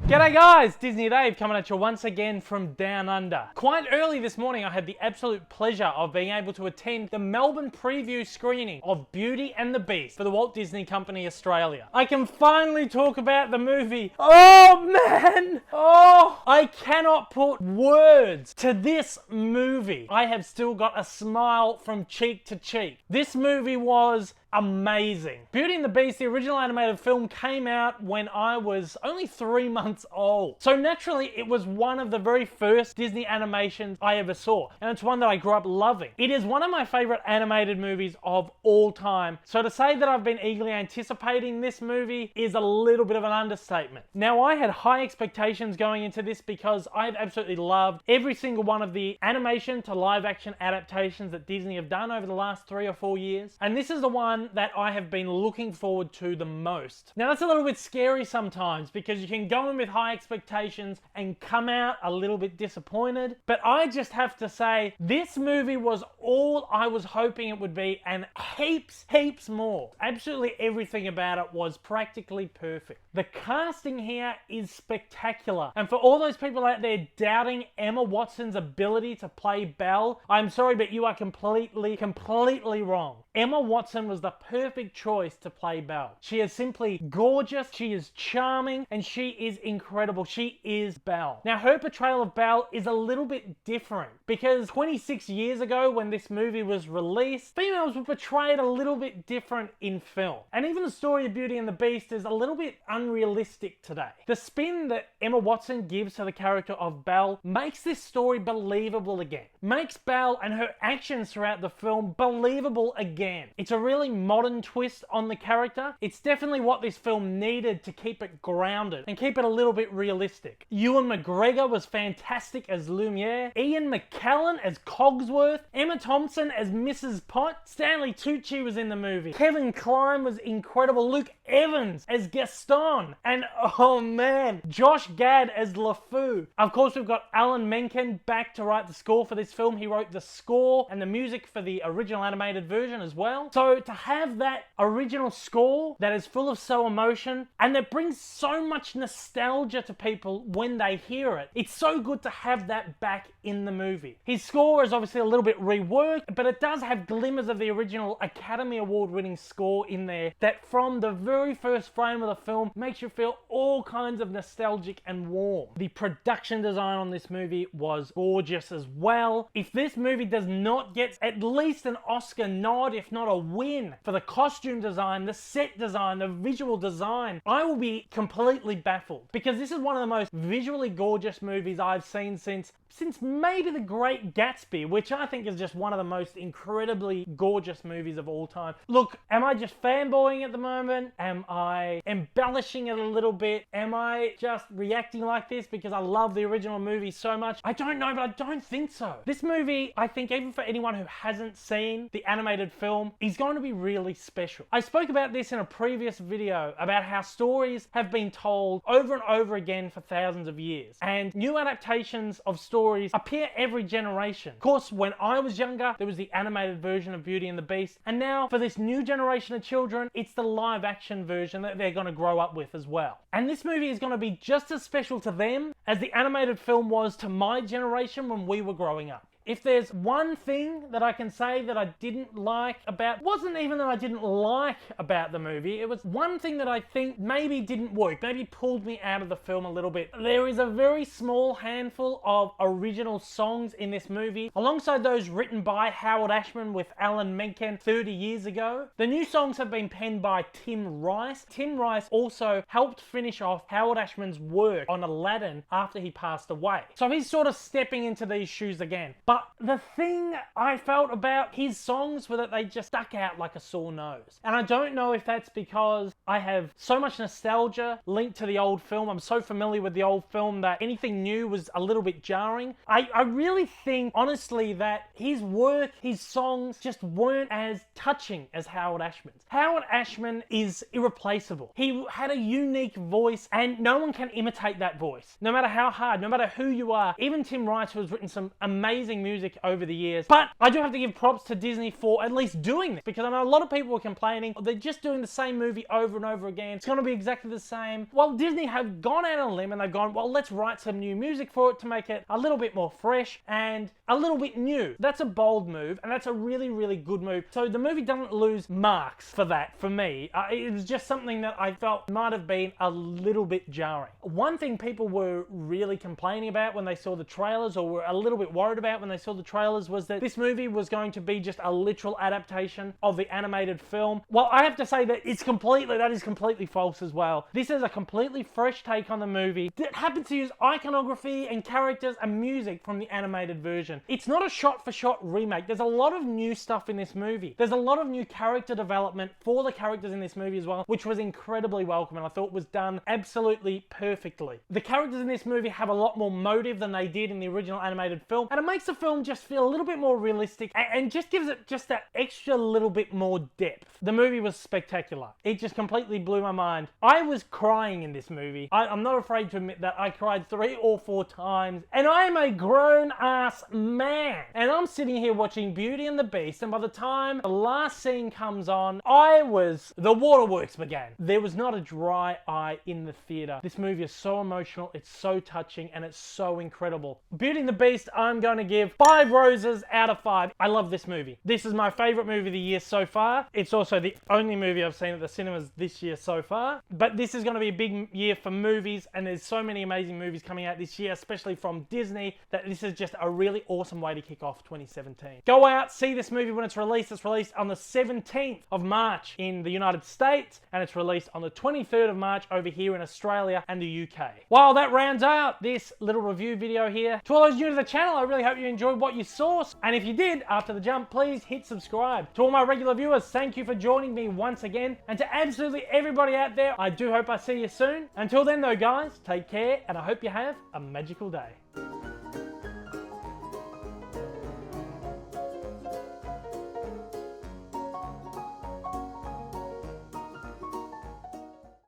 G'day guys, Disney Dave coming at you once again from Down Under. Quite early this morning I had the absolute pleasure of being able to attend the Melbourne preview screening of Beauty and the Beast for the Walt Disney Company Australia. I can finally talk about the movie. Oh man! Oh! I cannot put words to this movie. I have still got a smile from cheek to cheek. This movie was amazing. Beauty and the Beast, the original animated film, came out when I was only 3 months old. So naturally, it was one of the very first Disney animations I ever saw. And it's one that I grew up loving. It is one of my favorite animated movies of all time. So to say that I've been eagerly anticipating this movie is a little bit of an understatement. Now, I had high expectations going into this because I've absolutely loved every single one of the animation to live action adaptations that Disney have done over the last 3 or 4 years. And this is the one that I have been looking forward to the most. Now that's a little bit scary sometimes because you can go in with high expectations and come out a little bit disappointed, but I just have to say this movie was all I was hoping it would be and heaps more. Absolutely everything about it was practically perfect. The casting here is spectacular, and for all those people out there doubting Emma Watson's ability to play Belle, I'm sorry, but you are completely wrong. Emma Watson was the perfect choice to play Belle. She is simply gorgeous, she is charming, and she is incredible. She is Belle. Now, her portrayal of Belle is a little bit different because 26 years ago when this movie was released, females were portrayed a little bit different in film. And even the story of Beauty and the Beast is a little bit unrealistic today. The spin that Emma Watson gives to the character of Belle makes this story believable again. Makes Belle and her actions throughout the film believable again. It's a really modern twist on the character. It's definitely what this film needed to keep it grounded and keep it a little bit realistic. Ewan McGregor was fantastic as Lumiere, Ian McKellen as Cogsworth, Emma Thompson as Mrs. Potts, Stanley Tucci was in the movie, Kevin Kline was incredible, Luke Evans as Gaston, and oh man, Josh Gad as LeFou. Of course, we've got Alan Menken back to write the score for this film. He wrote the score and the music for the original animated version as well. So to have that original score that is full of soul emotion and that brings so much nostalgia to people when they hear it, it's so good to have that back in the movie. His score is obviously a little bit reworked, but it does have glimmers of the original Academy Award winning score in there that from the very first frame of the film makes you feel all kinds of nostalgic and warm. The production design on this movie was gorgeous as well. If this movie does not get at least an Oscar nod, if not a win, for the costume design, the set design, the visual design, I will be completely baffled because this is one of the most visually gorgeous movies I've seen since maybe The Great Gatsby, which I think is just one of the most incredibly gorgeous movies of all time. Look, am I just fanboying at the moment? Am I embellishing it a little bit? Am I just reacting like this because I love the original movie so much? I don't know, but I don't think so. This movie, I think even for anyone who hasn't seen the animated film, is going to be really special. I spoke about this in a previous video about how stories have been told over and over again for thousands of years, and new adaptations of stories appear every generation. Of course, when I was younger, there was the animated version of Beauty and the Beast, and now for this new generation of children, it's the live action version that they're going to grow up with as well. And this movie is going to be just as special to them as the animated film was to my generation when we were growing up. If there's one thing that I can say that I didn't like about, wasn't even that I didn't like about the movie, it was one thing that I think maybe didn't work, maybe pulled me out of the film a little bit. There is a very small handful of original songs in this movie, alongside those written by Howard Ashman with Alan Menken 30 years ago. The new songs have been penned by Tim Rice. Tim Rice also helped finish off Howard Ashman's work on Aladdin after he passed away. So he's sort of stepping into these shoes again. But the thing I felt about his songs were that they just stuck out like a sore nose. And I don't know if that's because I have so much nostalgia linked to the old film. I'm so familiar with the old film that anything new was a little bit jarring. I really think, honestly, that his work, his songs just weren't as touching as Howard Ashman's. Howard Ashman is irreplaceable. He had a unique voice and no one can imitate that voice. No matter how hard, no matter who you are. Even Tim Rice, who has written some amazing music over the years. But I do have to give props to Disney for at least doing this, because I know a lot of people were complaining they're just doing the same movie over and over again. It's going to be exactly the same. Well, Disney have gone out on a limb and they've gone, well, let's write some new music for it to make it a little bit more fresh and a little bit new. That's a bold move, and that's a really, really good move. So the movie doesn't lose marks for that, for me. It was just something that I felt might have been a little bit jarring. One thing people were really complaining about when they saw the trailers, or were a little bit worried about when they saw the trailers, was that this movie was going to be just a literal adaptation of the animated film. Well, I have to say that that is completely false as well. This is a completely fresh take on the movie that happens to use iconography and characters and music from the animated version. It's not a shot-for-shot remake. There's a lot of new stuff in this movie. There's a lot of new character development for the characters in this movie as well, which was incredibly welcome, and I thought was done absolutely perfectly. The characters in this movie have a lot more motive than they did in the original animated film, and it makes the film just feel a little bit more realistic and just gives it just that extra little bit more depth. The movie was spectacular. It just completely blew my mind. I was crying in this movie. I'm not afraid to admit that I cried 3 or 4 times, and I am a grown-ass man. And I'm sitting here watching Beauty and the Beast, and by the time the last scene comes on, the waterworks began. There was not a dry eye in the theater. This movie is so emotional, it's so touching, and it's so incredible. Beauty and the Beast, I'm going to give 5 roses out of 5. I love this movie. This is my favorite movie of the year so far. It's also the only movie I've seen at the cinemas this year so far. But this is going to be a big year for movies, and there's so many amazing movies coming out this year, especially from Disney, that this is just a really awesome way to kick off 2017. Go out, see this movie when it's released. It's released on the 17th of March in the United States, and it's released on the 23rd of March over here in Australia and the UK. Well, that rounds out this little review video here. To all those new to the channel, I really hope you enjoyed what you saw. And if you did, after the jump, please hit subscribe. To all my regular viewers, thank you for joining me once again. And to absolutely everybody out there, I do hope I see you soon. Until then though, guys, take care, and I hope you have a magical day.